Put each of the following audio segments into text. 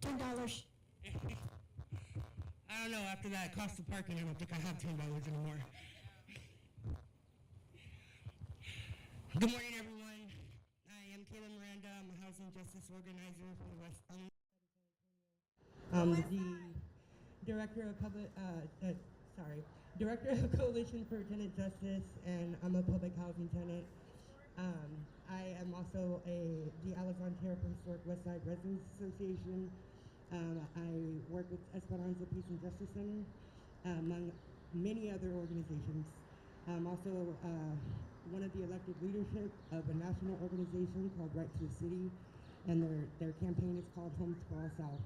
$10. I don't know, after that cost of parking, I don't think I have $10 anymore. Good morning, everyone. I am Kayla Miranda. I'm a housing justice organizer for the West Island. The director of Director of Coalition for Tenant Justice, and I'm a public housing tenant. I am also the Alexandria for Historic Westside Residents Association. I work with Esperanza Peace and Justice Center, among many other organizations. I'm also one of the elected leadership of a national organization called Right to the City, and their campaign is called Home Sprawl South,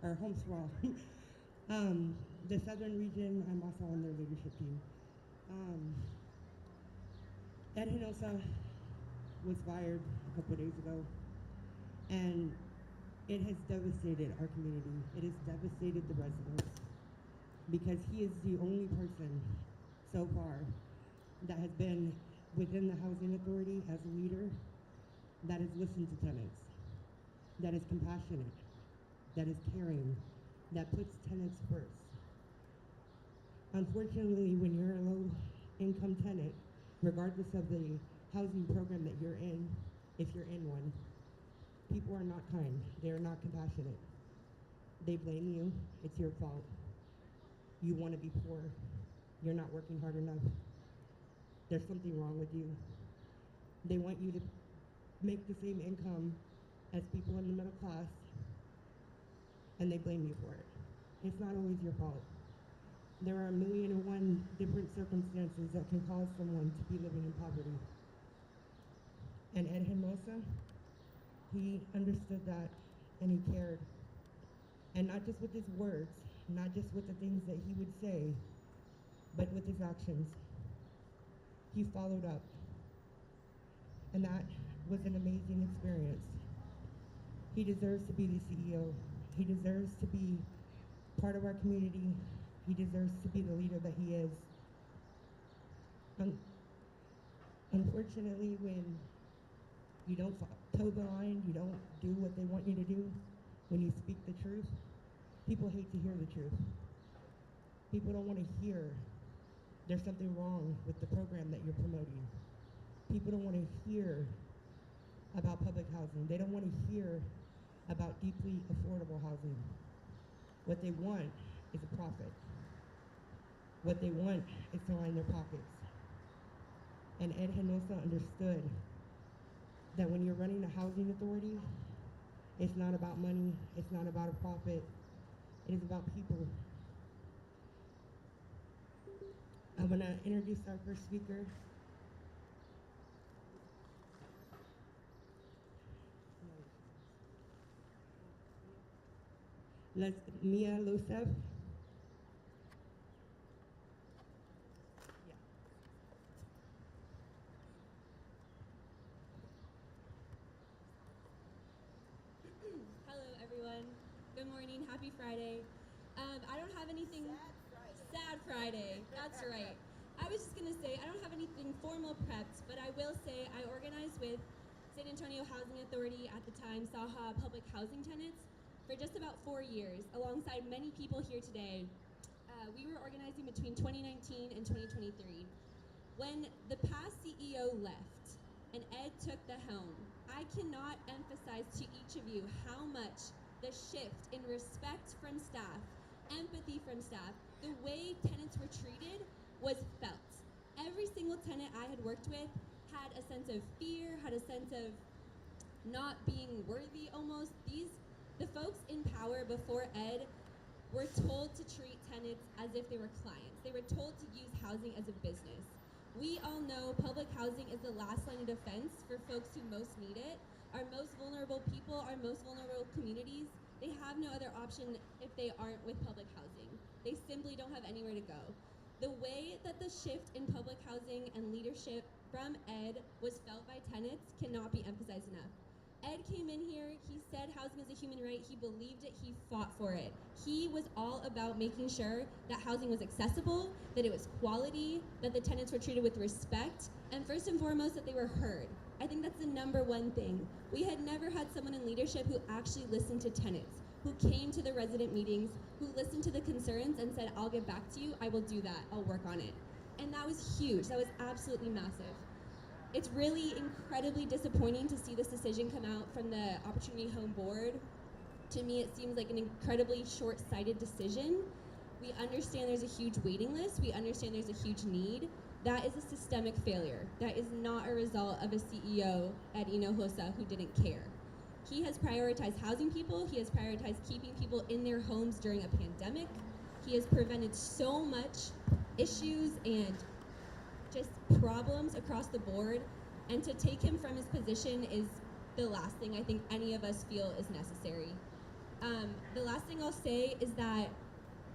or Home Sprawl. The Southern region, I'm also on their leadership team. Ed Hinojosa was fired a couple days ago, and it has devastated our community. It has devastated the residents, because he is the only person so far that has been within the Housing Authority as a leader that has listened to tenants, that is compassionate, that is caring, that puts tenants first. Unfortunately, when you're a low-income tenant, regardless of the housing program that you're in, if you're in one, people are not kind, they are not compassionate. They blame you, it's your fault. You want to be poor, you're not working hard enough. There's something wrong with you. They want you to make the same income as people in the middle class, and they blame you for it. It's not always your fault. There are 1,000,001 different circumstances that can cause someone to be living in poverty. And Ed Hinojosa, he understood that, and he cared. And not just with his words, not just with the things that he would say, but with his actions. He followed up. And that was an amazing experience. He deserves to be the CEO. He deserves to be part of our community. He deserves to be the leader that he is. Unfortunately, when you don't toe the line, you don't do what they want you to do, when you speak the truth, people hate to hear the truth. People don't want to hear there's something wrong with the program that you're promoting. People don't want to hear about public housing. They don't want to hear about deeply affordable housing. What they want is a profit. What they want is to line their pockets. And Ed Hinojosa understood that when you're running a housing authority, it's not about money, it's not about a profit, it is about people. I'm gonna introduce our first speaker. Mia Losef. Hello, everyone. Good morning. Happy Friday. I don't have anything. Sad Friday. That's right. I was just going to say, I don't have anything formal prepped, but I will say I organized with San Antonio Housing Authority, at the time SAHA Public Housing Tenants, for just about 4 years, alongside many people here today. We were organizing between 2019 and 2023. When the past CEO left and Ed took the helm, I cannot emphasize to each of you how much the shift in respect from staff, empathy from staff, the way tenants were treated was felt. Every single tenant I had worked with had a sense of fear, had a sense of not being worthy almost. The folks in power before Ed were told to treat tenants as if they were clients. They were told to use housing as a business. We all know public housing is the last line of defense for folks who most need it. Our most vulnerable people, our most vulnerable communities, they have no other option if they aren't with public housing. They simply don't have anywhere to go. The way that the shift in public housing and leadership from Ed was felt by tenants cannot be emphasized enough. Ed came in here, he said housing is a human right, he believed it, he fought for it. He was all about making sure that housing was accessible, that it was quality, that the tenants were treated with respect, and first and foremost, that they were heard. I think that's the number one thing. We had never had someone in leadership who actually listened to tenants, who came to the resident meetings, who listened to the concerns and said, I'll get back to you, I will do that, I'll work on it. And that was huge, that was absolutely massive. It's really incredibly disappointing to see this decision come out from the Opportunity Home Board. To me, it seems like an incredibly short-sighted decision. We understand there's a huge waiting list, we understand there's a huge need. That is a systemic failure. That is not a result of a CEO, Ed Hinojosa, who didn't care. He has prioritized housing people, he has prioritized keeping people in their homes during a pandemic. He has prevented so much issues and just problems across the board, and to take him from his position is the last thing I think any of us feel is necessary. The last thing I'll say is that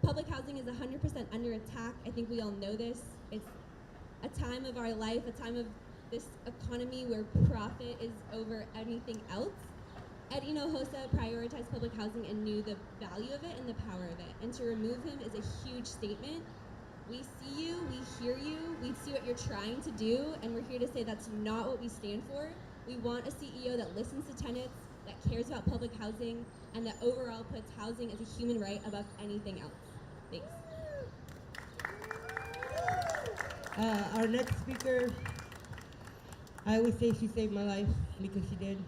public housing is 100% under attack. I think we all know this. It's a time of our life, a time of this economy where profit is over anything else. Ed Hinojosa prioritized public housing and knew the value of it and the power of it. And to remove him is a huge statement. We see you, we hear you, we see what you're trying to do, and we're here to say that's not what we stand for. We want a CEO that listens to tenants, that cares about public housing, and that overall puts housing as a human right above anything else. Thanks. Our next speaker, I always say she saved my life because she did.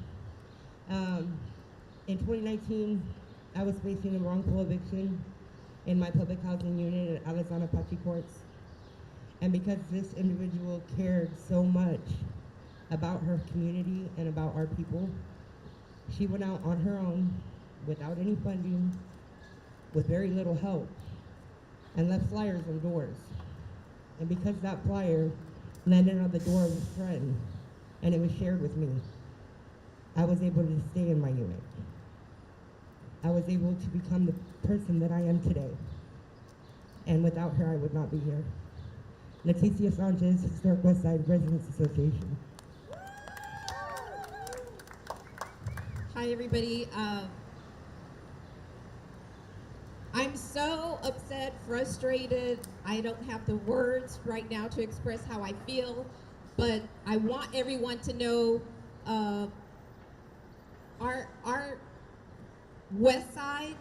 In 2019, I was facing a wrongful eviction in my public housing unit at Alexandra Pachi Courts. And because this individual cared so much about her community and about our people, she went out on her own without any funding, with very little help, and left flyers on doors. And because that flyer landed on the door of a friend and it was shared with me, I was able to stay in my unit. I was able to become the person that I am today. And without her, I would not be here. Leticia Sanchez, Historic West Side Residents Association. Hi, everybody. I'm so upset, frustrated. I don't have the words right now to express how I feel, but I want everyone to know our West Side,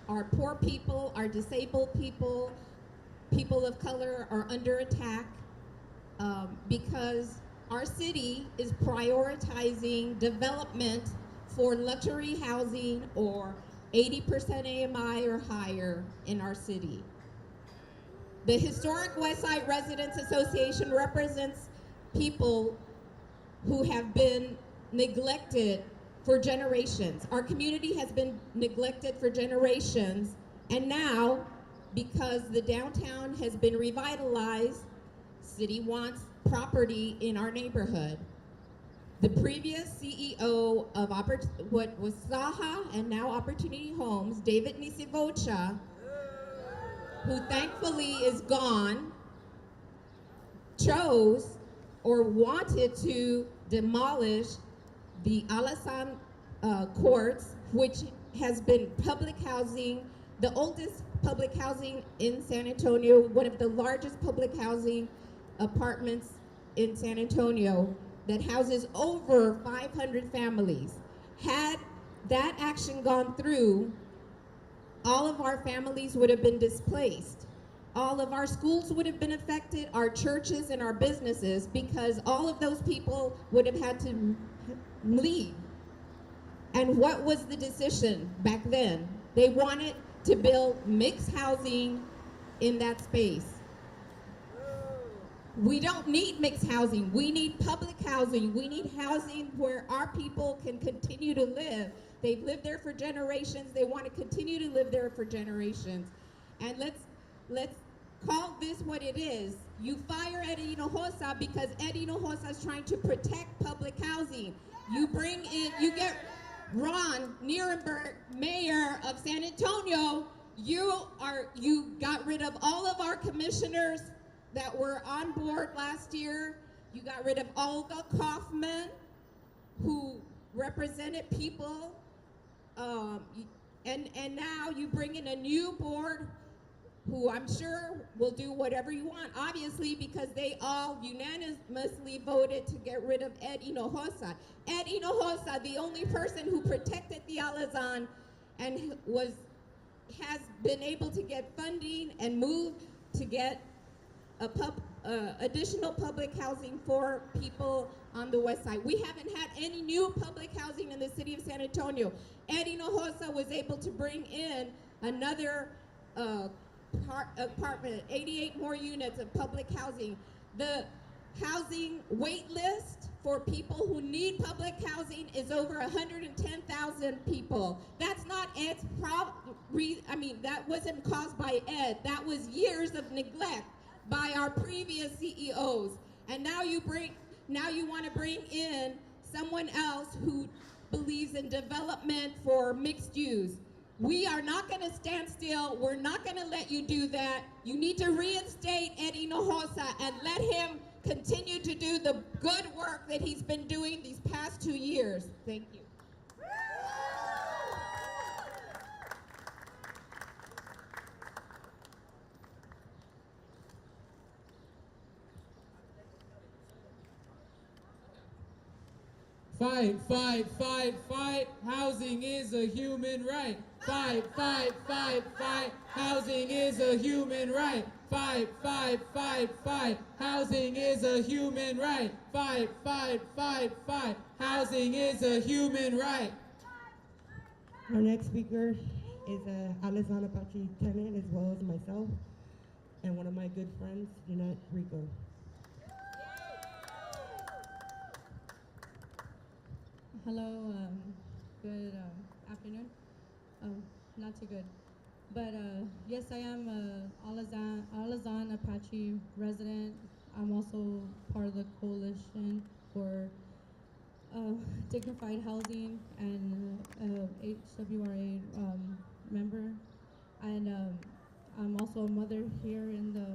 our poor people, our disabled people, people of color are under attack because our city is prioritizing development for luxury housing or 80% AMI or higher in our city. The Historic West Side Residents Association represents people who have been neglected for generations. Our community has been neglected for generations, and now, because the downtown has been revitalized, city wants property in our neighborhood. The previous CEO of what was Saha and now Opportunity Homes, David Nisivocha, who thankfully is gone, chose or wanted to demolish the Alasan Courts, which has been public housing, the oldest public housing in San Antonio, one of the largest public housing apartments in San Antonio that houses over 500 families. Had that action gone through, all of our families would have been displaced. All of our schools would have been affected, our churches and our businesses, because all of those people would have had to leave. And what was the decision back then? They wanted to build mixed housing in that space. We don't need mixed housing. We need public housing. We need housing where our people can continue to live. They've lived there for generations. They want to continue to live there for generations. And let's call this what it is. You fire Ed Hinojosa because Ed Hinojosa is trying to protect public housing. You get Ron Nierenberg, mayor of San Antonio. You got rid of all of our commissioners that were on board last year. You got rid of Olga Kaufman, who represented people, and now you bring in a new board who I'm sure will do whatever you want, obviously, because they all unanimously voted to get rid of Ed Hinojosa. Ed Hinojosa, the only person who protected the Alazan and has been able to get funding and move to get additional public housing for people on the west side. We haven't had any new public housing in the city of San Antonio. Ed Hinojosa was able to bring in another apartment, 88 more units of public housing. The housing wait list for people who need public housing is over 110,000 people. That's not Ed's problem. That wasn't caused by Ed. That was years of neglect by our previous CEOs. And now you want to bring in someone else who believes in development for mixed use. We are not going to stand still. We're not going to let you do that. You need to reinstate Ed Hinojosa and let him continue to do the good work that he's been doing these past 2 years. Thank you. Fight, fight, fight, fight. Housing is a human right. Fight, fight, fight, fight. Housing is a human right. Fight, fight, fight, fight. Housing is a human right. Fight, fight, fight, fight. Housing is a human right. Our next speaker is Alazan Apache tenant, as well as myself, and one of my good friends, Jeanette Rico. Hello, good afternoon. Not too good. But yes, I am Alazan Apache resident. I'm also part of the coalition for dignified housing and HWRA member. And I'm also a mother here in the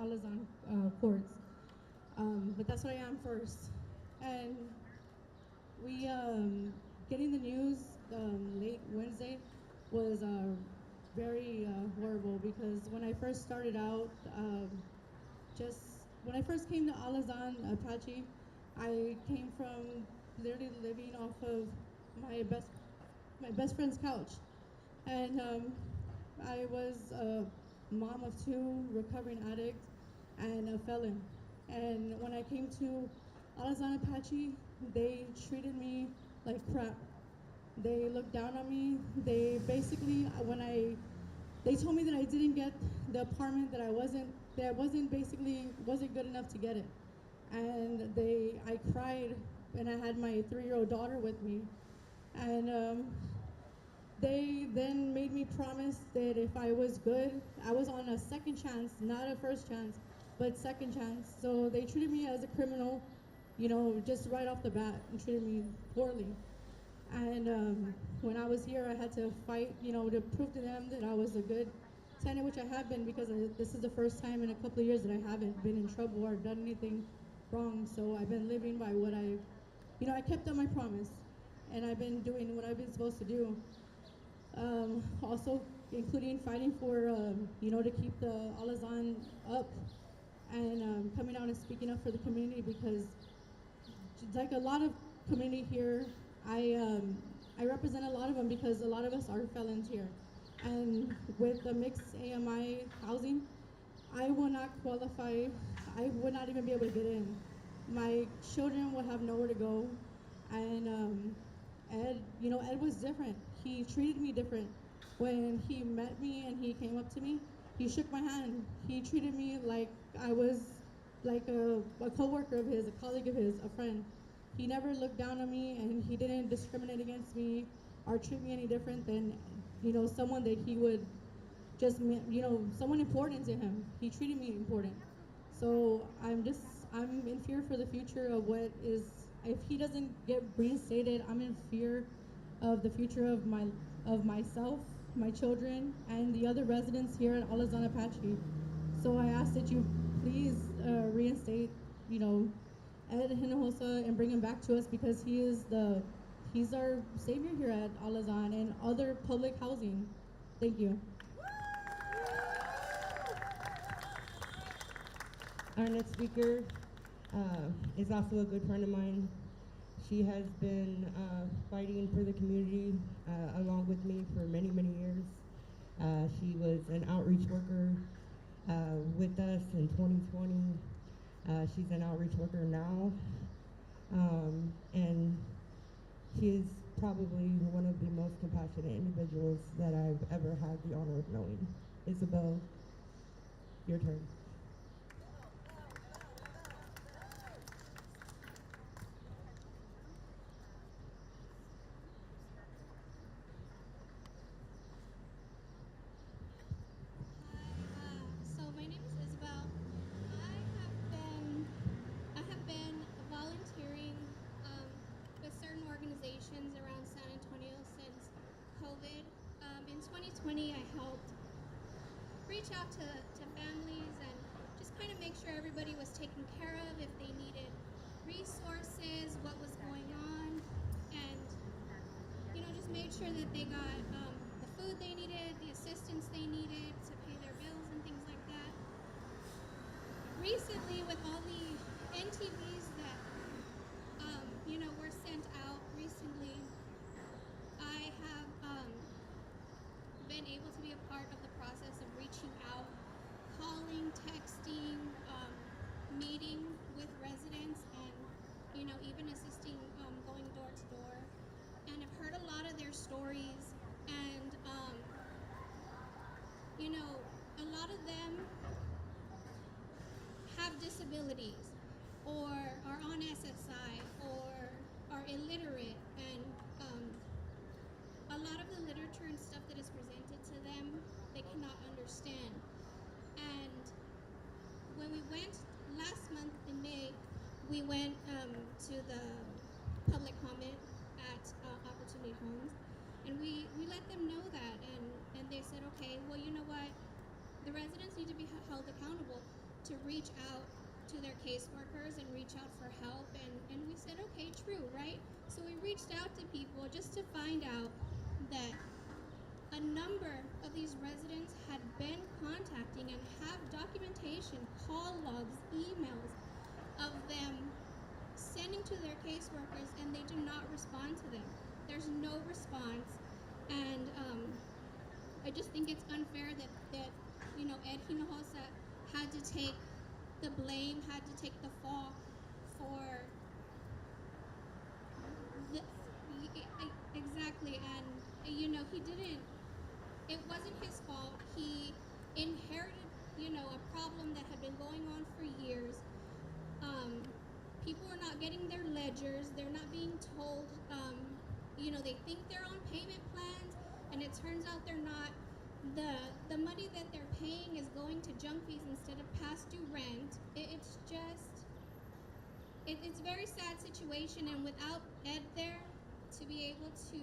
Alazan courts. But that's what I am first. And we getting the news late Wednesday was very horrible, because when I first started out, when I first came to Alazan Apache, I came from literally living off of my best friend's couch, and I was a mom of 2, recovering addict, and a felon. And when I came to Alazan Apache, they treated me like crap. They looked down on me. They basically, they told me that I didn't get the apartment, that I wasn't good enough to get it. And I cried, and I had my 3-year-old daughter with me. And they then made me promise that if I was good, I was on a second chance, not a first chance, but second chance. So they treated me as a criminal, just right off the bat, and treated me poorly. And when I was here, I had to fight, to prove to them that I was a good tenant, which I have been, because this is the first time in a couple of years that I haven't been in trouble or done anything wrong. So I've been living by what I kept up my promise, and I've been doing what I've been supposed to do. Also, including fighting for, to keep the Alazan up, and coming out and speaking up for the community, because like a lot of community here, I represent a lot of them, because a lot of us are felons here. And with the mixed AMI housing, I will not qualify. I would not even be able to get in. My children will have nowhere to go. And Ed was different. He treated me different. When he met me and he came up to me, he shook my hand. He treated me like I was like a coworker of his, a colleague of his, a friend. He never looked down on me, and he didn't discriminate against me or treat me any different than, someone that he would just, someone important to him. He treated me important. So I'm in fear for the future of what is, if he doesn't get reinstated, I'm in fear of the future of myself, my children, and the other residents here at Alazan Apache. So I ask that you please reinstate, Ed Hinojosa, and bring him back to us, because he's our savior here at Alazan and other public housing. Thank you. Our next speaker is also a good friend of mine. She has been fighting for the community along with me for many, many years. She was an outreach worker with us in 2020. She's an outreach worker now. And she is probably one of the most compassionate individuals that I've ever had the honor of knowing. Isabel, your turn. So my name is Isabel. I I have been volunteering with certain organizations around San Antonio since COVID. In 2020, I helped reach out to families and just kind of make sure everybody was taken care of, if they needed resources, what was going on, and just made sure that they got the food they needed, the assistance they needed to pay their bills and things like that. Recently, with all the NTVs that were sent out recently, I have been able to be a part of the process of reaching out, calling, texting, meeting with residents, and even assisting, going door to door. And I've heard a lot of their stories, and a lot of them have disabilities, or are on SSI, or are illiterate, and a lot of the literature and stuff that is presented to them, they cannot understand. And when we went last month in May, we went to the public comment at Opportunity Homes, and we let them know that, and they said, okay, well, you know what, the residents need to be held accountable to reach out to their caseworkers and reach out for help, and we said, okay, true, right? So we reached out to people just to find out that a number of these residents had been contacting and have documentation, call logs, emails of them sending to their caseworkers, and they do not respond to them. There's no response, and I just think it's unfair that Ed Hinojosa had to take the blame, had to take the fall for exactly, and he didn't. It wasn't his fault. He inherited a problem that had been going on for years. People are not getting their ledgers. They're not being told. They think they're on payment plans, and it turns out they're not. The money that they're paying is going to junk fees instead of past due rent. It's a very sad situation, and without Ed there to be able to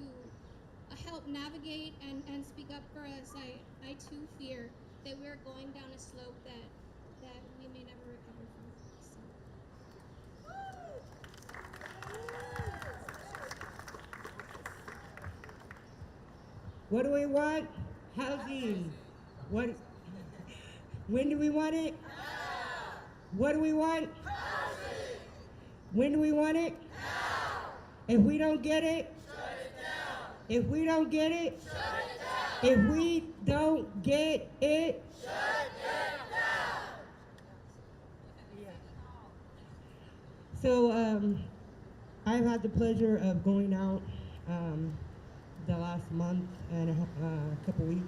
help navigate and speak up for us, I too fear that we're going down a slope that we may never recover from. So. What do we want? Housing. What? When do we want it? Now. What do we want? Housing. When do we want it? Now. If we don't get it, shut it down. If we don't get it, shut it down. If we don't get it, shut it down. Yeah. So I've had the pleasure of going out the last month and a couple weeks,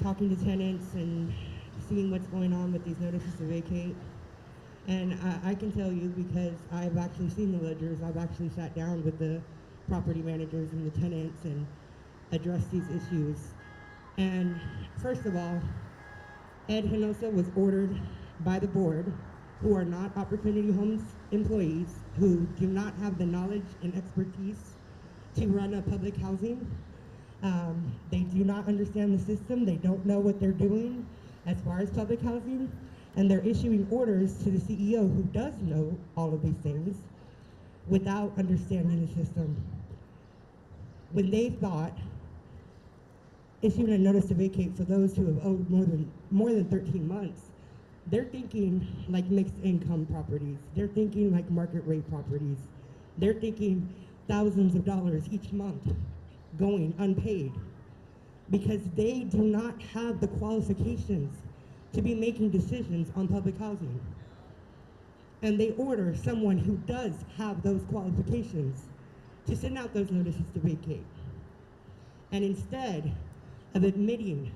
talking to tenants and seeing what's going on with these notices to vacate. And I can tell you, because I've actually seen the ledgers, I've actually sat down with the property managers and the tenants and addressed these issues. And first of all, Ed Hinojosa was ordered by the board, who are not Opportunity Homes employees, who do not have the knowledge and expertise to run a public housing. They do not understand the system. They don't know what they're doing as far as public housing. And they're issuing orders to the CEO, who does know all of these things, without understanding the system. When they thought issuing a notice to vacate for those who have owed more than 13 months, they're thinking like mixed income properties. They're thinking like market rate properties. They're thinking thousands of dollars each month going unpaid because they do not have the qualifications to be making decisions on public housing. And they order someone who does have those qualifications to send out those notices to vacate. And instead of admitting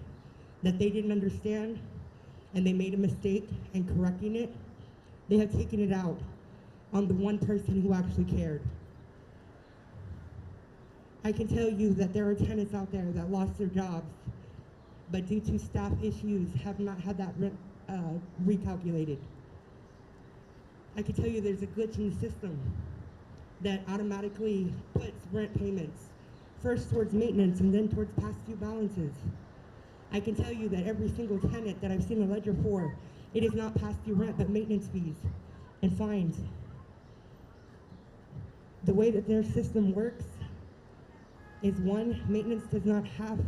that they didn't understand and they made a mistake and correcting it, they have taken it out on the one person who actually cared. I can tell you that there are tenants out there that lost their jobs, but due to staff issues have not had that rent recalculated. I can tell you there's a glitch in the system that automatically puts rent payments first towards maintenance and then towards past due balances. I can tell you that every single tenant that I've seen a ledger for, it is not past due rent, but maintenance fees and fines. The way that their system works is one, maintenance does not have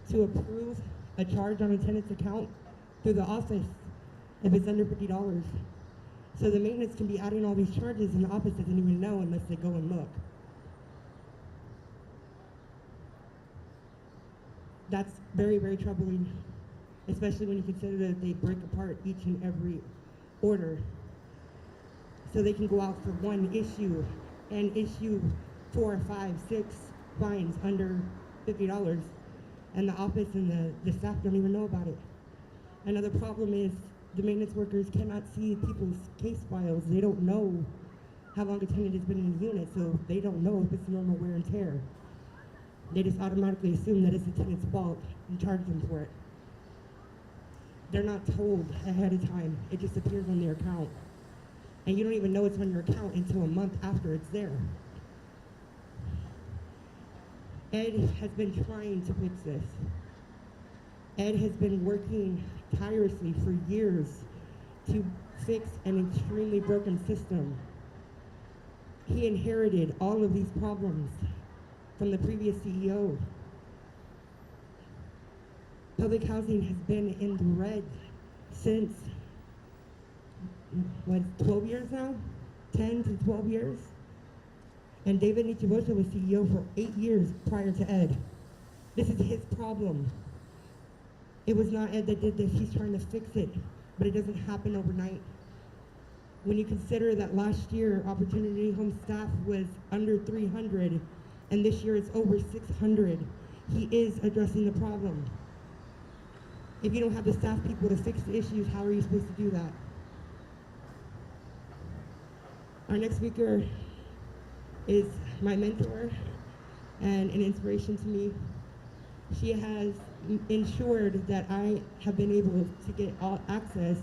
to approve a charge on a tenant's account through the office if it's under $50. So the maintenance can be adding all these charges and the office doesn't even know unless they go and look. That's very, very troubling, especially when you consider that they break apart each and every order. So they can go out for one issue and issue 4, 5, 6 fines under $50, and the office and the staff don't even know about it. Another problem is the maintenance workers cannot see people's case files. They don't know how long a tenant has been in the unit, so they don't know if it's normal wear and tear. They just automatically assume that it's the tenant's fault and charge them for it. They're not told ahead of time. It just appears on their account. And you don't even know it's on your account until a month after it's there. Ed has been trying to fix this. Ed has been working tirelessly for years to fix an extremely broken system. He inherited all of these problems from the previous CEO. Public housing has been in the red since, 12 years now? 10 to 12 years? And David Hinojosa was CEO for 8 years prior to Ed. This is his problem. It was not Ed that did this. He's trying to fix it, but it doesn't happen overnight. When you consider that last year, Opportunity Home staff was under 300, and this year it's over 600, he is addressing the problem. If you don't have the staff people to fix the issues, how are you supposed to do that? Our next speaker is my mentor and an inspiration to me. She has ensured that I have been able to get all access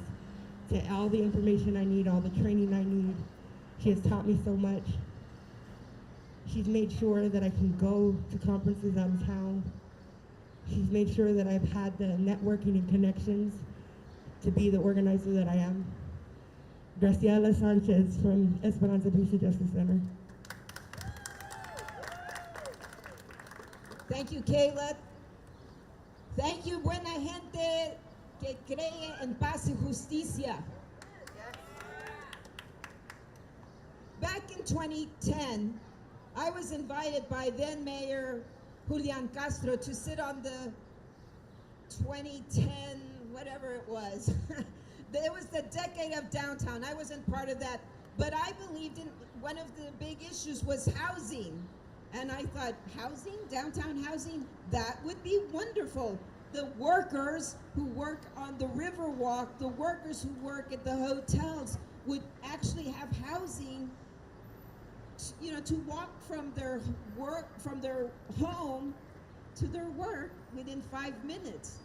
to all the information I need, all the training I need. She has taught me so much. She's made sure that I can go to conferences out of town. She's made sure that I've had the networking and connections to be the organizer that I am. Graciela Sanchez from Esperanza Peace and Justice Center. Thank you, Kayla. Thank you, buena gente que cree en paz y justicia. Back in 2010, I was invited by then Mayor Julian Castro to sit on the 2010, whatever it was. It was the decade of downtown. I wasn't part of that, but I believed in one of the big issues was housing. And I thought, housing, downtown housing, that would be wonderful. The workers who work on the Riverwalk, the workers who work at the hotels would actually have housing, to walk from their work, from their home to their work within 5 minutes.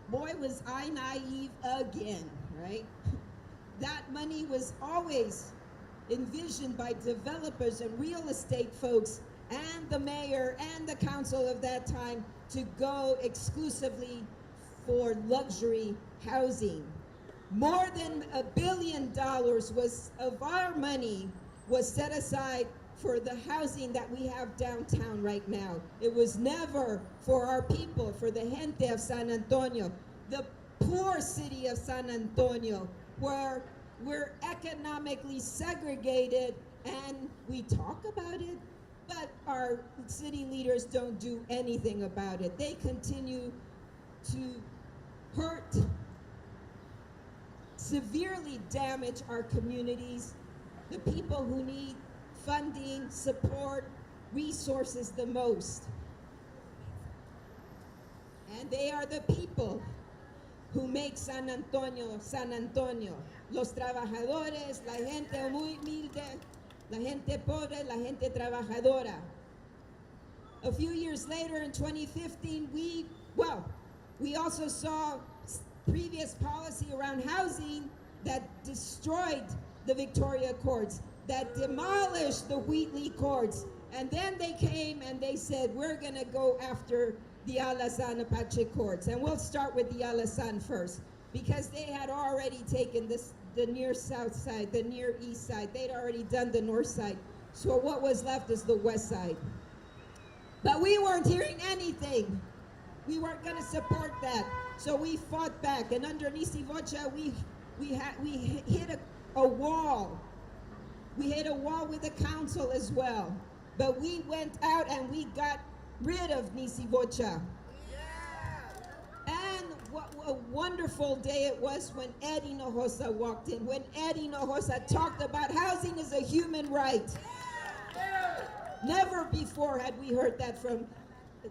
Boy, was I naive again, right? That money was always envisioned by developers and real estate folks and the mayor and the council of that time to go exclusively for luxury housing. More than $1 billion of our money was set aside for the housing that we have downtown right now. It was never for our people, for the gente of San Antonio, the poor city of San Antonio, where we're economically segregated and we talk about it, but our city leaders don't do anything about it. They continue to hurt, severely damage our communities, the people who need funding, support, resources the most. And they are the people who make San Antonio, San Antonio. Los trabajadores, la gente muy humilde, la gente pobre, la gente trabajadora. A few years later in 2015, we also saw previous policy around housing that destroyed the Victoria courts, that demolished the Wheatley courts. And then they came and they said, we're gonna go after the Alazan Apache courts. And we'll start with the Alazan first, because they had already taken the near south side, the near east side. They'd already done the north side. So what was left is the west side. But we weren't hearing anything. We weren't gonna support that. So we fought back, and under Nisivocha, we hit a wall. We hit a wall with the council as well. But we went out and we got rid of Nisivocha. And what a wonderful day it was when Ed Hinojosa walked in, when Ed Hinojosa talked about housing is a human right. Never before had we heard that from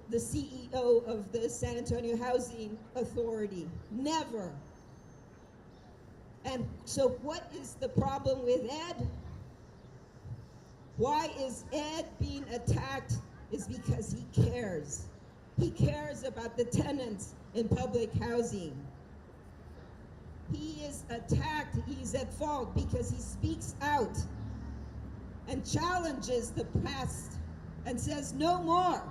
the CEO of the San Antonio Housing Authority. Never. And so what is the problem with Ed? Why is Ed being attacked? Is because he cares. He cares about the tenants in public housing. He is attacked, he's at fault because he speaks out and challenges the past and says no more.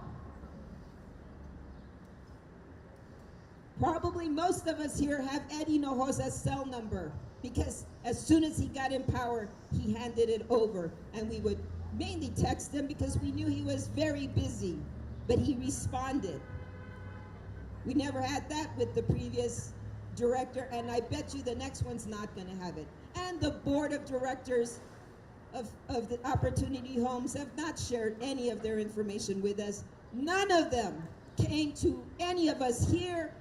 Probably most of us here have Ed Hinojosa's cell number, because as soon as he got in power, he handed it over, and we would mainly text him because we knew he was very busy, but he responded. We never had that with the previous director, and I bet you the next one's not going to have it. And the board of directors of the Opportunity Homes have not shared any of their information with us. None of them came to any of us here,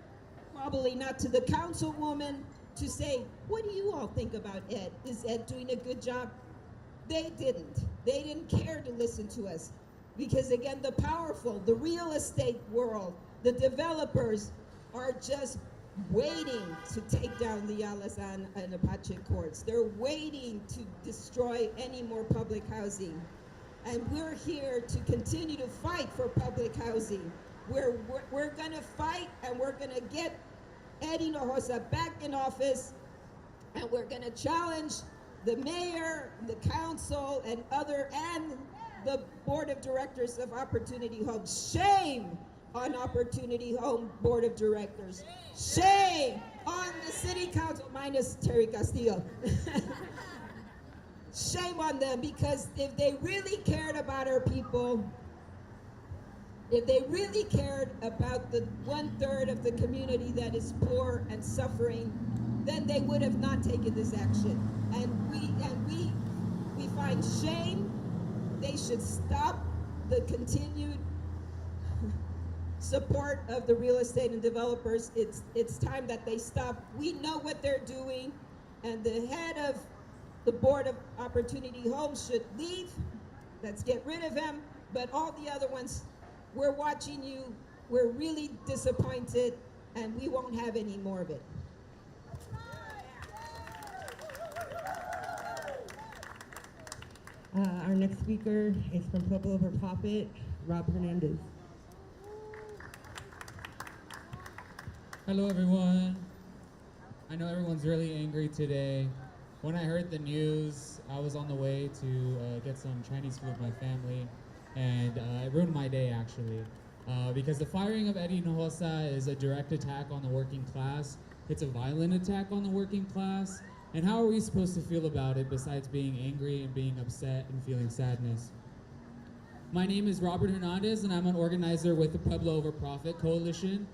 probably not to the councilwoman, to say, what do you all think about Ed? Is Ed doing a good job? They didn't. They didn't care to listen to us. Because again, the powerful, the real estate world, the developers are just waiting to take down the Alazan and Apache courts. They're waiting to destroy any more public housing. And we're here to continue to fight for public housing. We're gonna fight, and we're gonna get Ed Hinojosa back in office, and we're gonna challenge the mayor, the council, and the board of directors of Opportunity Homes. Shame on Opportunity Home Board of Directors. Shame on the city council, minus Terry Castillo. Shame on them, because if they really cared about our people, if they really cared about the 1/3 of the community that is poor and suffering, then they would have not taken this action. And we find shame. They should stop the continued support of the real estate and developers. It's time that they stop. We know what they're doing, and the head of the Board of Opportunity Homes should leave. Let's get rid of him. But all the other ones, we're watching you. We're really disappointed, and we won't have any more of it. Our next speaker is from Pueblo Over Profit, Rob Hernandez. Hello, everyone. I know everyone's really angry today. When I heard the news, I was on the way to get some Chinese food with my family, and it ruined my day, actually. Because the firing of Ed Hinojosa is a direct attack on the working class. It's a violent attack on the working class. And how are we supposed to feel about it besides being angry and being upset and feeling sadness? My name is Robert Hernandez, and I'm an organizer with the Pueblo Over Profit Coalition.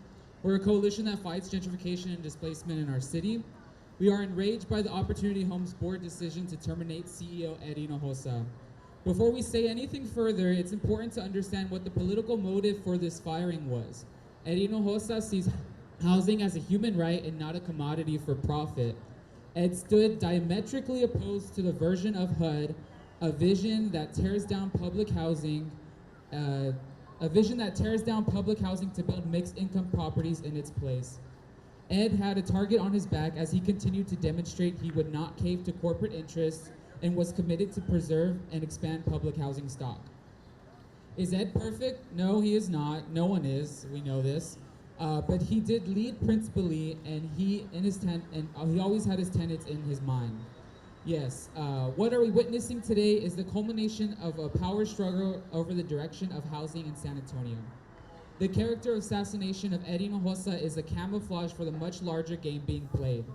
We're a coalition that fights gentrification and displacement in our city. We are enraged by the Opportunity Homes Board decision to terminate CEO Ed Hinojosa. Before we say anything further, it's important to understand what the political motive for this firing was. Ed Hinojosa sees housing as a human right and not a commodity for profit. Ed stood diametrically opposed to the version of HUD, a vision that tears down public housing, to build mixed income properties in its place. Ed had a target on his back as he continued to demonstrate he would not cave to corporate interests and was committed to preserve and expand public housing stock. Is Ed perfect? No, he is not. No one is. We know this. But he did lead principally, and he always had his tenets in his mind. Yes. What are we witnessing today is the culmination of a power struggle over the direction of housing in San Antonio. The character assassination of Ed Hinojosa is a camouflage for the much larger game being played.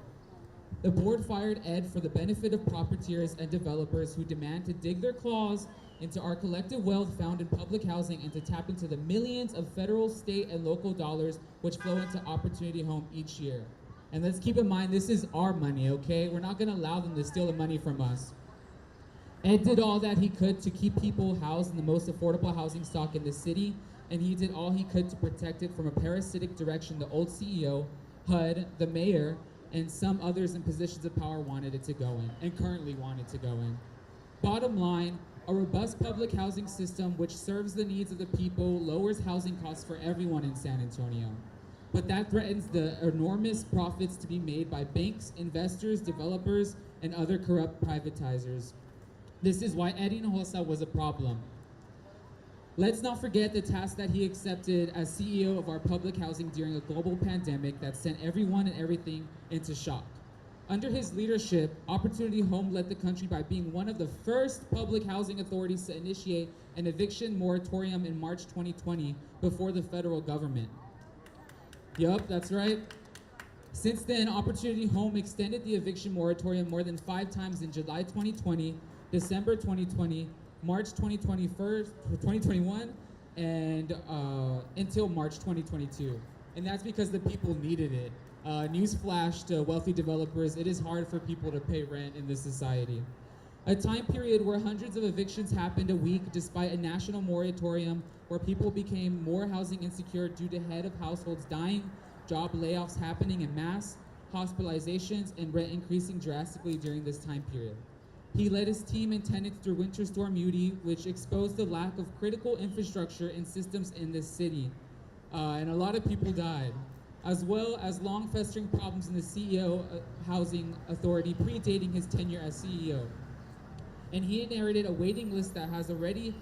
The board fired Ed for the benefit of profiteers and developers who demand to dig their claws into our collective wealth found in public housing and to tap into the millions of federal, state, and local dollars which flow into Opportunity Home each year. And let's keep in mind, this is our money, okay? We're not gonna allow them to steal the money from us. Ed did all that he could to keep people housed in the most affordable housing stock in the city, and he did all he could to protect it from a parasitic direction the old CEO, HUD, the mayor, and some others in positions of power wanted it to go in, and currently want it to go in. Bottom line, a robust public housing system which serves the needs of the people lowers housing costs for everyone in San Antonio. But that threatens the enormous profits to be made by banks, investors, developers, and other corrupt privatizers. This is why Ed Hinojosa was a problem. Let's not forget the task that he accepted as CEO of our public housing during a global pandemic that sent everyone and everything into shock. Under his leadership, Opportunity Home led the country by being one of the first public housing authorities to initiate an eviction moratorium in March 2020 before the federal government. Yup, that's right. Since then, Opportunity Home extended the eviction moratorium more than 5 times in July 2020, December 2020, March 2021, and until March 2022. And that's because the people needed it. Newsflash to wealthy developers, it is hard for people to pay rent in this society. A time period where hundreds of evictions happened a week despite a national moratorium where people became more housing insecure due to head of households dying, job layoffs happening en masse, hospitalizations, and rent increasing drastically during this time period. He led his team and tenants through Winter Storm Udi, which exposed the lack of critical infrastructure and systems in this city. And a lot of people died, as well as long festering problems in the CEO Housing Authority predating his tenure as CEO. And he inherited a waiting list that was already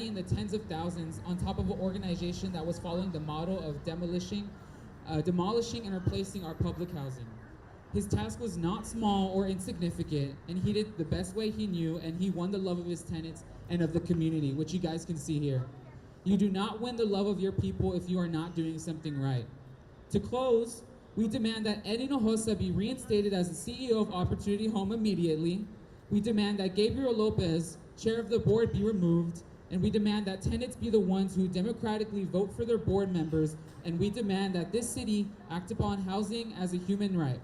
in the tens of thousands, on top of an organization that was following the model of demolishing and replacing our public housing. His task was not small or insignificant, and he did the best way he knew, and he won the love of his tenants and of the community, which you guys can see here. You do not win the love of your people if you are not doing something right. To close, we demand that Ed Hinojosa be reinstated as the CEO of Opportunity Home immediately. We demand that Gabriel Lopez, chair of the board, be removed, and we demand that tenants be the ones who democratically vote for their board members, and we demand that this city act upon housing as a human right.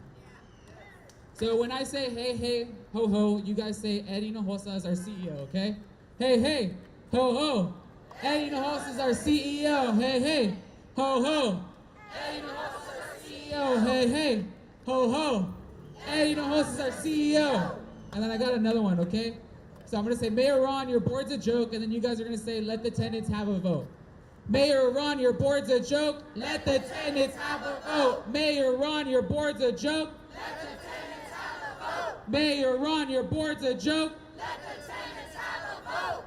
So when I say hey, hey, ho, ho, you guys say Ed Hinojosa is our CEO, okay? Hey, hey, ho, ho. Ed Hinojosa is our CEO. Hey, hey, ho, ho. Ed Hinojosa is our CEO. Hey, hey, ho, ho. Ed Hinojosa is our CEO. And then I got another one, okay? So I'm gonna say, Mayor Ron, your board's a joke, and then you guys are gonna say, let the tenants have a vote. Mayor Ron, your board's a joke, let the tenants have a vote. Mayor Ron, your board's a joke, let the tenants have a vote. Mayor Ron, your board's a joke, let the tenants have a vote.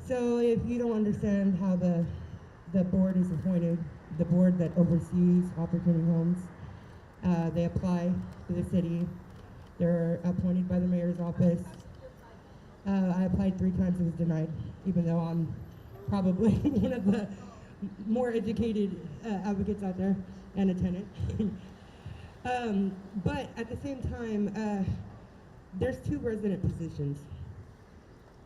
So if you don't understand how the board is appointed, the board that oversees Opportunity Homes, they apply to the city. They're appointed by the mayor's office. I applied 3 times, it was denied, even though I'm probably one of the more educated advocates out there and a tenant. But at the same time, there's 2 resident positions.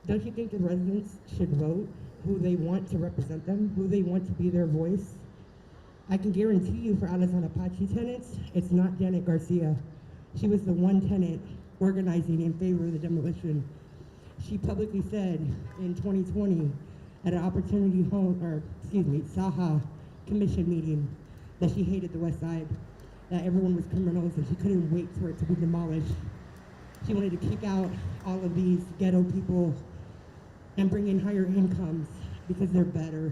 Don't you think the residents should vote who they want to represent them, who they want to be their voice? I can guarantee you for Alazan Apache tenants, it's not Janet Garcia She was the one tenant organizing in favor of the demolition. She publicly said in 2020 at an Saha commission meeting that she hated the West Side, that everyone was criminals and she couldn't wait for it to be demolished. She wanted to kick out all of these ghetto people and bring in higher incomes because they're better.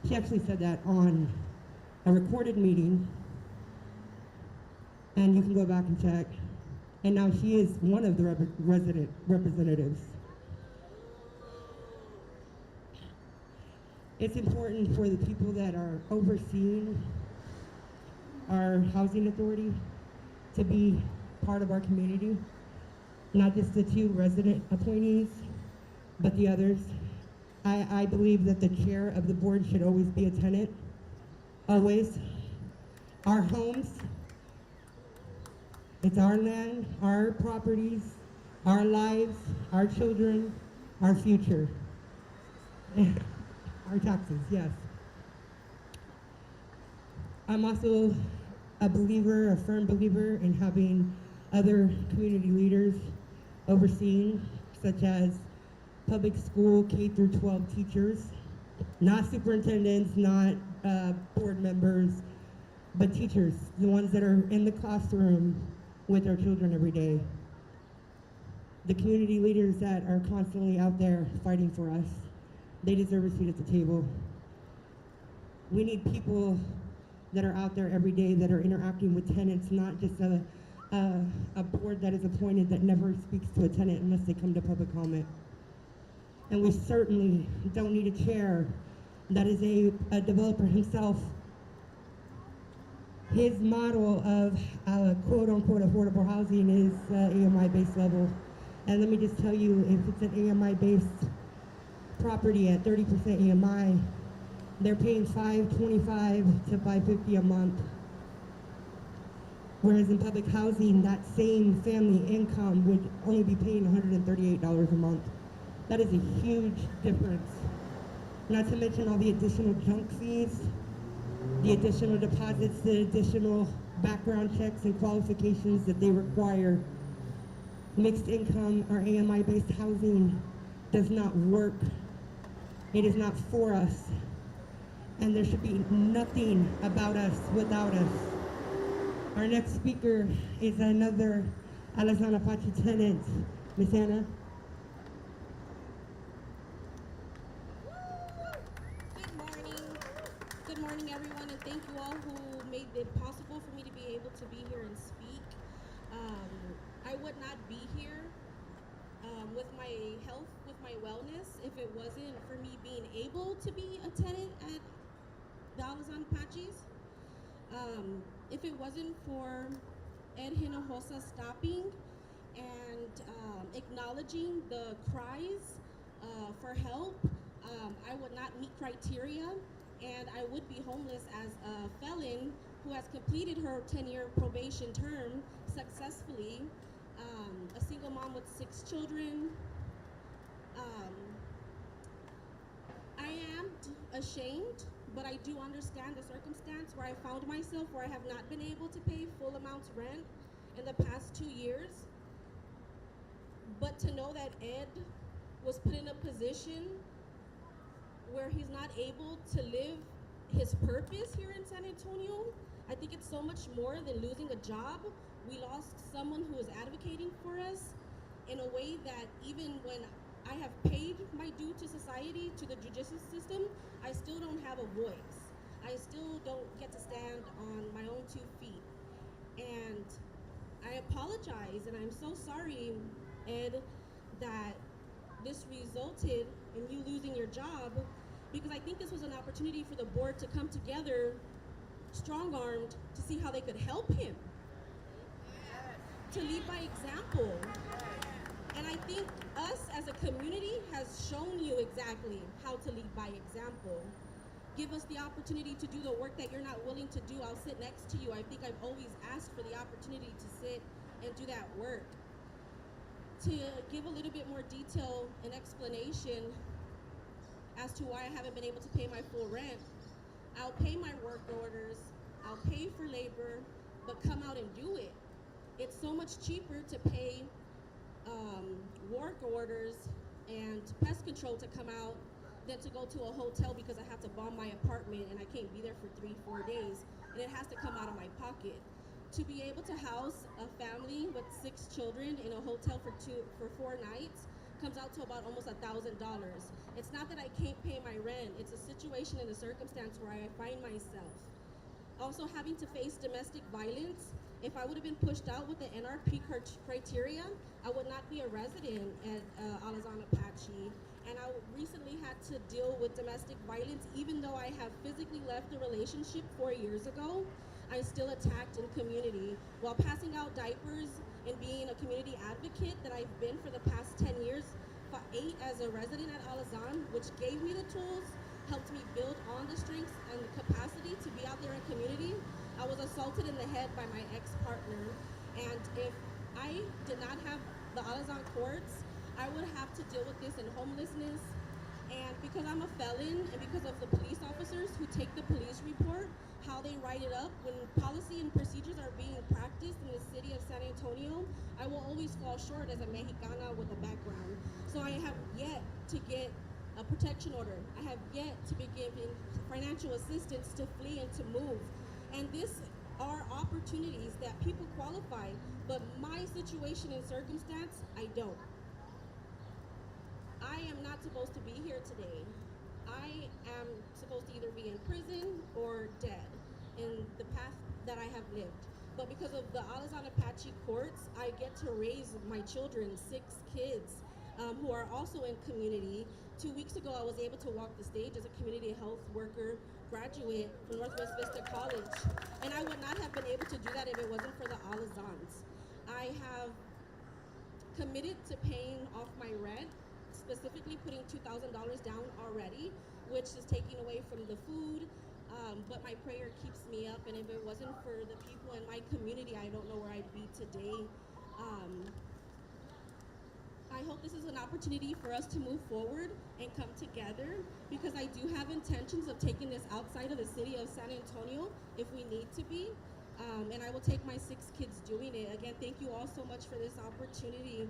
She actually said that on a recorded meeting, and you can go back and check. And now she is one of the resident representatives. It's important for the people that are overseeing our housing authority to be part of our community, not just the 2 resident appointees, but the others. I believe that the chair of the board should always be a tenant, always. Our homes, it's our land, our properties, our lives, our children, our future. Our taxes, yes. I'm also a believer, a firm believer in having other community leaders overseeing, such as public school K through 12 teachers, not superintendents, not board members, but teachers, the ones that are in the classroom with our children every day. The community leaders that are constantly out there fighting for us, they deserve a seat at the table. We need people that are out there every day that are interacting with tenants, not just a board that is appointed that never speaks to a tenant unless they come to public comment. And we certainly don't need a chair that is a developer himself. His model of quote unquote affordable housing is AMI base level. And let me just tell you, if it's an AMI based property at 30% AMI, they're paying $525 to $550 a month. Whereas in public housing, that same family income would only be paying $138 a month. That is a huge difference. Not to mention all the additional junk fees, the additional deposits, the additional background checks and qualifications that they require. Mixed income or AMI-based housing does not work. It is not for us. And there should be nothing about us without us. Our next speaker is another Alazan Apache tenant, Miss Anna. Good morning. Good morning, everyone, and thank you all who made it possible for me to be able to be here and speak. I would not be here with my health, with my wellness, if it wasn't for me being able to be a tenant at the Alazan Apaches. If it wasn't for Ed Hinojosa stopping and acknowledging the cries for help, I would not meet criteria, and I would be homeless as a felon who has completed her 10-year probation term successfully, a single mom with 6 children. I am ashamed, but I do understand the circumstance where I found myself, where I have not been able to pay full amounts rent in the past 2 years. But to know that Ed was put in a position where he's not able to live his purpose here in San Antonio, I think it's so much more than losing a job. We lost someone who was advocating for us in a way that even when I have paid my due to society, to the judicial system, I still don't have a voice. I still don't get to stand on my own 2 feet. And I apologize, and I'm so sorry, Ed, that this resulted in you losing your job, because I think this was an opportunity for the board to come together strong-armed to see how they could help him, to lead by example. And I think us as a community has shown you exactly how to lead by example. Give us the opportunity to do the work that you're not willing to do. I'll sit next to you. I think I've always asked for the opportunity to sit and do that work. To give a little bit more detail and explanation as to why I haven't been able to pay my full rent, I'll pay my work orders, I'll pay for labor, but come out and do it. it's so much cheaper to pay work orders and pest control to come out than to go to a hotel because I have to bomb my apartment and I can't be there for 3-4 days, and it has to come out of my pocket. To be able to house a family with 6 children in a hotel for 4 nights comes out to about almost $1,000. It's not that I can't pay my rent, it's a situation and a circumstance where I find myself. Also having to face domestic violence. If I would have been pushed out with the NRP criteria, I would not be a resident at Alazan Apache. And I recently had to deal with domestic violence. Even though I have physically left the relationship 4 years ago, I'm still attacked in community. While passing out diapers and being a community advocate that I've been for the past 10 years, 8 as a resident at Alazan, which gave me the tools, helped me build on the strengths and the capacity to be out there in community. I was assaulted in the head by my ex-partner, and if I did not have the Alazan courts, I would have to deal with this in homelessness. And because I'm a felon, and because of the police officers who take the police report, how they write it up, when policy and procedures are being practiced in the city of San Antonio, I will always fall short as a Mexicana with a background. So I have yet to get a protection order. I have yet to be given financial assistance to flee and to move. And these are opportunities that people qualify, but my situation and circumstance, I don't. I am not supposed to be here today. I am supposed to either be in prison or dead in the path that I have lived. But because of the Alazan Apache courts, I get to raise my children, 6 kids, who are also in community. 2 weeks ago, I was able to walk the stage as a community health worker graduate from Northwest Vista College. And I would not have been able to do that if it wasn't for the Alazans. I have committed to paying off my rent, specifically putting $2,000 down already, which is taking away from the food, but my prayer keeps me up, and if it wasn't for the people in my community, I don't know where I'd be today. I hope this is an opportunity for us to move forward and come together, because I do have intentions of taking this outside of the city of San Antonio if we need to be, and I will take my 6 kids doing it. Again, thank you all so much for this opportunity.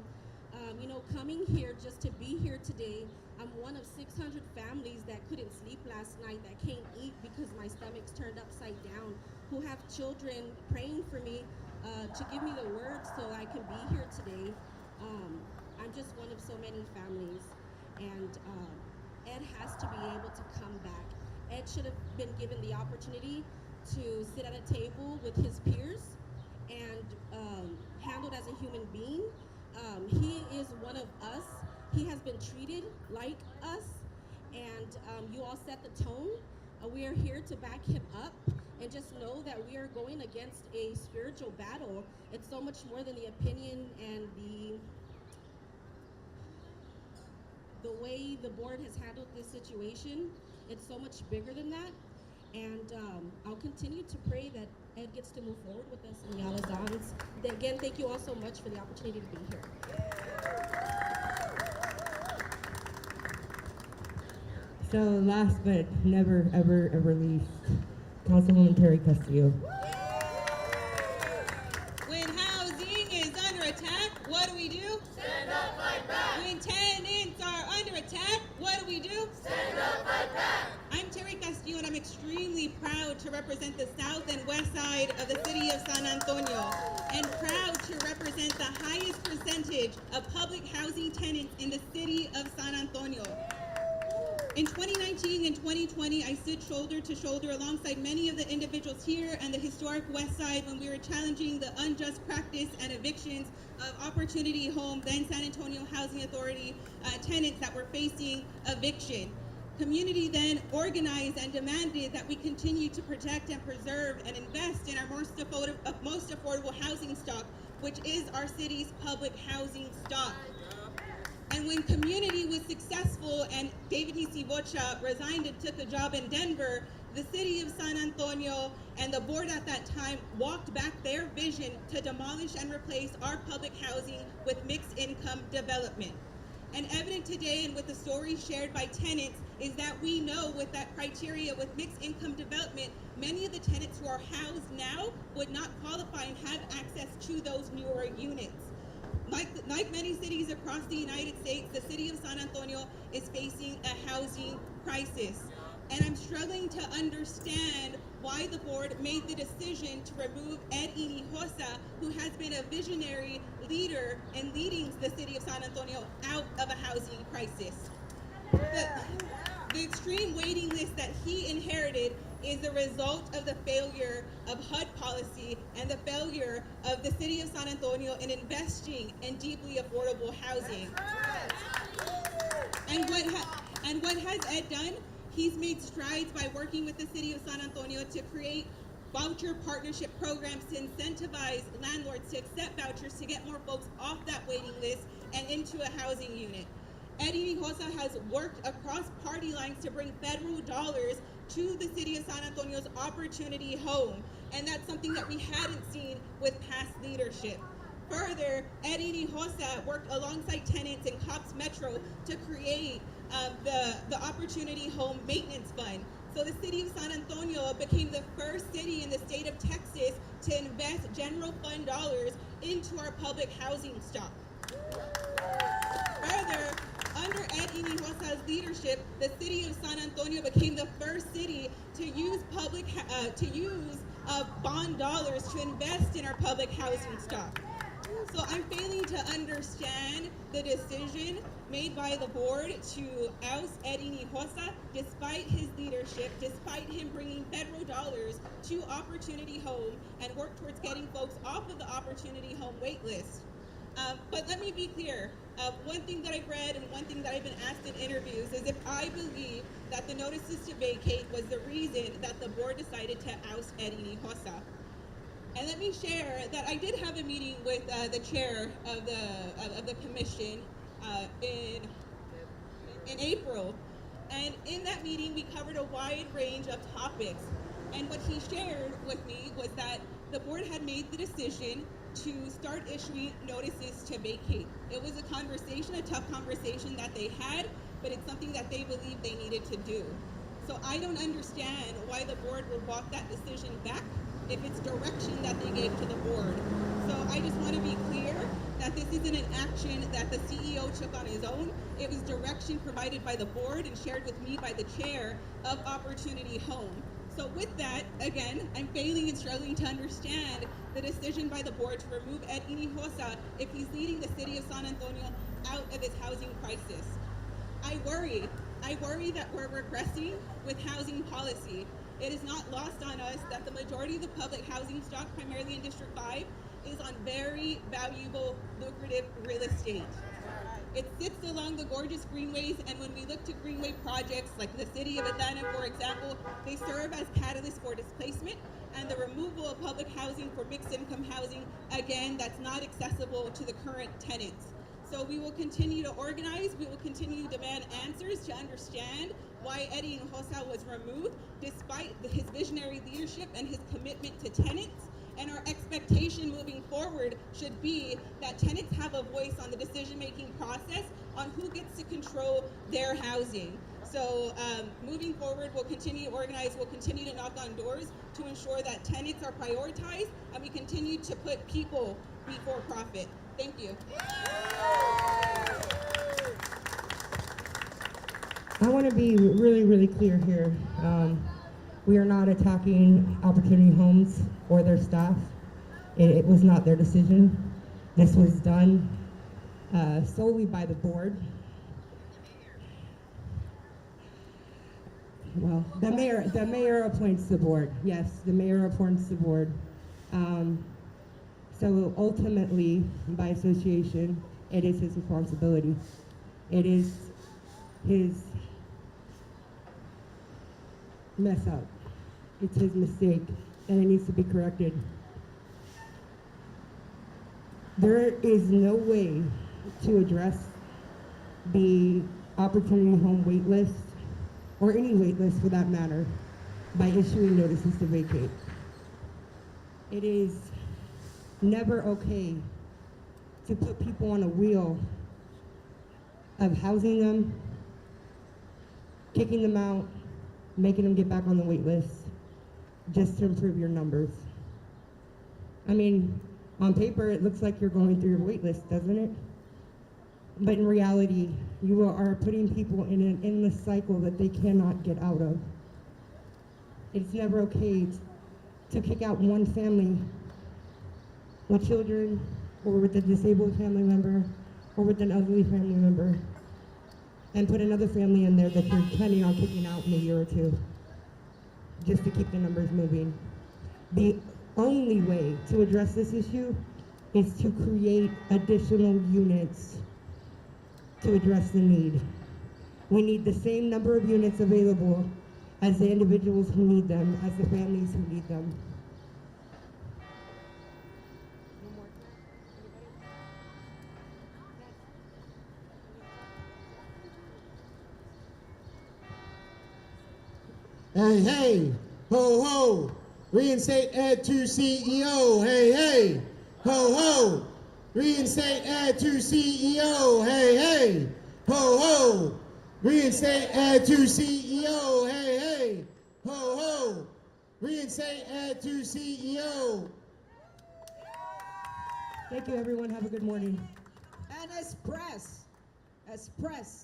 Coming here just to be here today, I'm one of 600 families that couldn't sleep last night, that can't eat because my stomach's turned upside down, who have children praying for me to give me the words so I can be here today. I'm just one of so many families, and Ed has to be able to come back. Ed should have been given the opportunity to sit at a table with his peers and handled as a human being. He is one of us. He has been treated like us, and you all set the tone. We are here to back him up, and just know that we are going against a spiritual battle. It's so much more than the opinion and the way the board has handled this situation. It's so much bigger than that, and I'll continue to pray that Ed gets to move forward with us in the Alazans. Again, thank you all so much for the opportunity to be here. So last but never, ever, ever least, Councilwoman Terry Castillo. When housing is under attack, what do we do? Stand up, fight back. When tenants are under attack, what do we do? Stand up, fight back. I'm Terry Castillo, and I'm extremely proud to represent the south and west side of the city of San Antonio, and proud to represent the highest percentage of public housing tenants in the city of San Antonio. In 2019 and 2020, I stood shoulder to shoulder alongside many of the individuals here and the historic West Side when we were challenging the unjust practice and evictions of Opportunity Home, then San Antonio Housing Authority tenants that were facing eviction. Community then organized and demanded that we continue to protect and preserve and invest in our most affordable housing stock, which is our city's public housing stock. And when community was successful and David Hisibocha resigned and took a job in Denver, the city of San Antonio and the board at that time walked back their vision to demolish and replace our public housing with mixed income development. And evident today, and with the stories shared by tenants, is that we know with that criteria with mixed income development, many of the tenants who are housed now would not qualify and have access to those newer units. Like many cities across the United States, the city of San Antonio is facing a housing crisis. And I'm struggling to understand why the board made the decision to remove Ed Hinojosa, who has been a visionary leader in leading the city of San Antonio out of a housing crisis. The extreme waiting list that he inherited is the result of the failure of HUD policy and the failure of the city of San Antonio in investing in deeply affordable housing. And what has Ed done? He's made strides by working with the city of San Antonio to create voucher partnership programs to incentivize landlords to accept vouchers to get more folks off that waiting list and into a housing unit. Ed Hinojosa has worked across party lines to bring federal dollars to the city of San Antonio's Opportunity Home, and that's something that we hadn't seen with past leadership. Further, Ed Hinojosa worked alongside tenants in Cops Metro to create the Opportunity Home Maintenance Fund. So the city of San Antonio became the first city in the state of Texas to invest general fund dollars into our public housing stock. Further, under Ed Hinojosa's leadership, the city of San Antonio became the first city to use bond dollars to invest in our public housing stock. So I'm failing to understand the decision made by the board to oust Ed Hinojosa despite his leadership, despite him bringing federal dollars to Opportunity Home and work towards getting folks off of the Opportunity Home wait list. But let me be clear. One thing that I've read and one thing that I've been asked in interviews is if I believe that the notices to vacate was the reason that the board decided to oust Ed Hinojosa. And let me share that I did have a meeting with the chair of the commission in April. And in that meeting, we covered a wide range of topics. And what he shared with me was that the board had made the decision to start issuing notices to vacate. It was a conversation, a tough conversation that they had, but it's something that they believed they needed to do. So I don't understand why the board would walk that decision back if it's direction that they gave to the board. So I just want to be clear that this isn't an action that the CEO took on his own. It was direction provided by the board and shared with me by the chair of Opportunity Home. So with that, again, I'm failing and struggling to understand the decision by the board to remove Ed Hinojosa if he's leading the city of San Antonio out of its housing crisis. I worry that we're regressing with housing policy. It is not lost on us that the majority of the public housing stock, primarily in District 5, is on very valuable, lucrative real estate. It sits along the gorgeous greenways, and when we look to greenway projects like the city of Atlanta, for example, they serve as catalysts for displacement and the removal of public housing for mixed income housing, again, that's not accessible to the current tenants. So we will continue to organize, we will continue to demand answers to understand why Ed Hinojosa was removed despite his visionary leadership and his commitment to tenants. And our expectation moving forward should be that tenants have a voice on the decision-making process on who gets to control their housing. So moving forward, we'll continue to organize, we'll continue to knock on doors to ensure that tenants are prioritized and we continue to put people before profit. Thank you. I want to be really, really clear here. We are not attacking Opportunity Homes or their staff. It was not their decision. This was done solely by the board. Well, the mayor appoints the board. Yes, the mayor appoints the board. So ultimately, by association, it is his responsibility. It is his mess up. It's his mistake, and it needs to be corrected. There is no way to address the Opportunity Home wait list, or any wait list for that matter, by issuing notices to vacate. It is never okay to put people on a wheel of housing them kicking them out, making them get back on the wait list, just to improve your numbers. I mean, on paper, it looks like you're going through your wait list, doesn't it? But in reality, you are putting people in an endless cycle that they cannot get out of. It's never okay to kick out one family with children, or with a disabled family member, or with an elderly family member, and put another family in there that you're planning on kicking out in a year or two, just to keep the numbers moving. The only way to address this issue is to create additional units to address the need. We need the same number of units available as the individuals who need them, as the families who need them. Hey, hey, ho, ho, reinstate Ed to CEO. Hey, hey, ho, ho, reinstate Ed to CEO. Hey, hey, ho, ho, reinstate Ed to CEO. Hey, hey, ho, ho, reinstate Ed to CEO. Thank you, everyone. Have a good morning. And as press,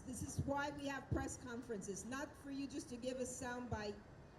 this is why we have press conferences, not for you just to give a soundbite